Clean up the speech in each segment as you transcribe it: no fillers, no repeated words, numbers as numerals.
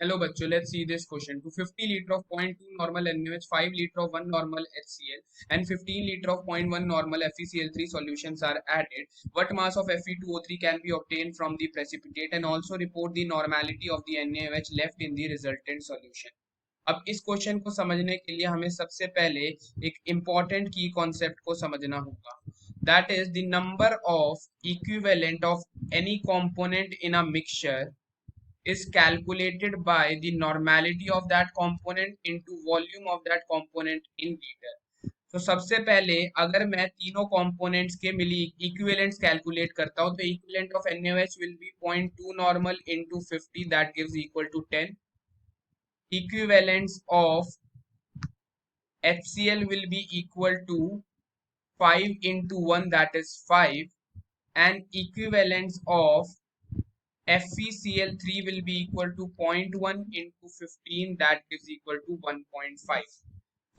Hello बच्चों, let's see this question. To 50 liter of 0.2 normal NaOH, 5 liter of 1 normal HCl and 15 liter of 0.1 normal FeCl3 solutions are added. What mass of Fe2O3 can be obtained from the precipitate and also report the normality of the NaOH left in the resultant solution. अब इस question को समझने के लिए हमें सबसे पहले एक इम्पॉर्टेंट की कॉन्सेप्ट को समझना होगा. That is the number of equivalent of any component in a mixture is calculated by the normality of that component into volume of that component in liter. तो सबसे पहले अगर मैं तीनों components के मिली equivalents calculate करता हूँ तो equivalent of NaOH will be 0.2 normal into 50 that gives equal to 10. Equivalents of HCl will be equal to 5 into 1 that is 5 and equivalents of FeCl3 will be equal to 0.1 into 15 that gives equal to 1.5.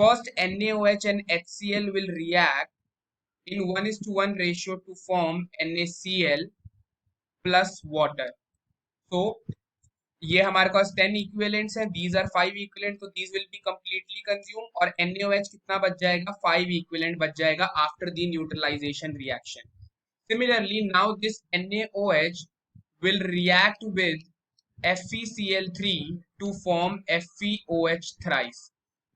First NaOH and HCl will react in 1:1 ratio to form NaCl plus water. So ये हमारे पास 10 equivalents हैं, these are 5 equivalent, तो these will be completely consumed और NaOH कितना बच जाएगा, 5 equivalent बच जाएगा after the neutralization reaction. Similarly, now this NaOH will react with FeCl3 to form FeOH thrice,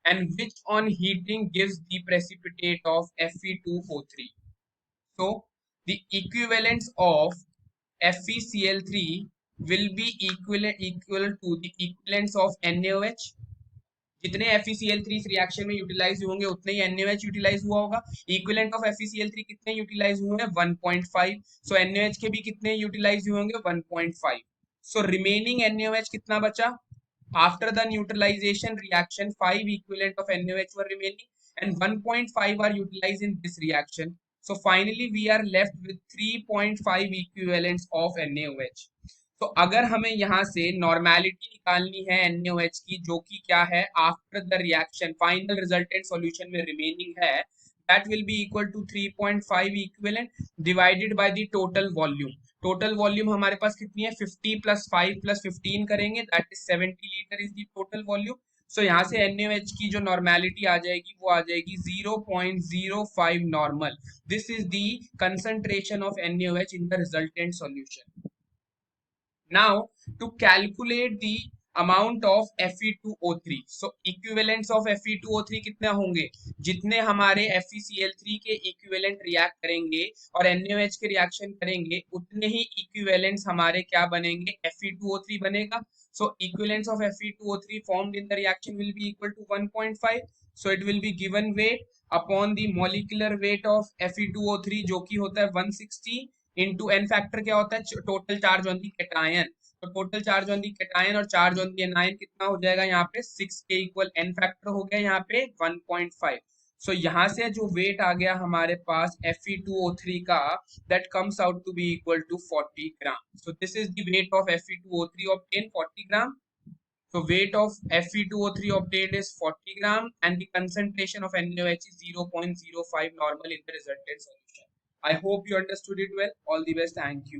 and which on heating gives the precipitate of Fe2O3. So the equivalence of FeCl3 will be equal to the equivalence of NaOH. जितने FeCl3 इस reaction में utilise होंगे उतने ही NaOH utilise हुआ होगा. Equivalent of FeCl3 कितने utilise हुए हैं, 1.5. सो NaOH के भी कितने यूटिलाइज होंगे, 1.5. सो रिमेनिंग NaOH कितना बचा after the neutralisation reaction, 5 equivalent of NaOH were remaining and 1.5 are utilized in this reaction. So finally we are left with 3.5 equivalents of NaOH. तो अगर हमें यहाँ से नॉर्मेलिटी निकालनी है NaOH की, जो कि क्या है after the reaction final resultant solution में रिमेनिंग है, that will be equal to 3.5 equivalent divided by the total volume. Total volume हमारे पास कितनी है, 50 प्लस 5 प्लस 15 करेंगे, that is 70 litre is the total volume. So यहाँ से NaOH की जो नॉर्मेलिटी आ जाएगी वो आ जाएगी 0.05 normal. This is the concentration of NaOH in the resultant solution. Now to calculate the amount of Fe2O3, so equivalents of Fe2O3 कितने होंगे, जितने हमारे FeCl3 के equivalent react करेंगे और NaOH के reaction करेंगे उतने ही equivalents हमारे क्या बनेंगे, Fe2O3 बनेगा. So equivalents of Fe2O3 formed in the reaction will be equal to 1.5. So it will be given weight upon the molecular weight of Fe2O3 जो कि होता है 160 इंटू एन फैक्टर क्या होता है, total charge on the cation. तो total charge on the cation और charge on the anion कितना हो जाएगा, यहाँ पे 6 के इक्वल एन फैक्टर हो गया, यहाँ पे 1.5. सो यहाँ से जो वेट आ गया हमारे पास Fe2O3 का, that comes out to be equal to 40 gram. So this is the weight of Fe2O3 obtained, 40 gram. So weight of Fe2O3 obtained is 40 gram and the concentration of NaOH is 0.05 normal in the resultant solution. I hope you understood it well. All the best. Thank you.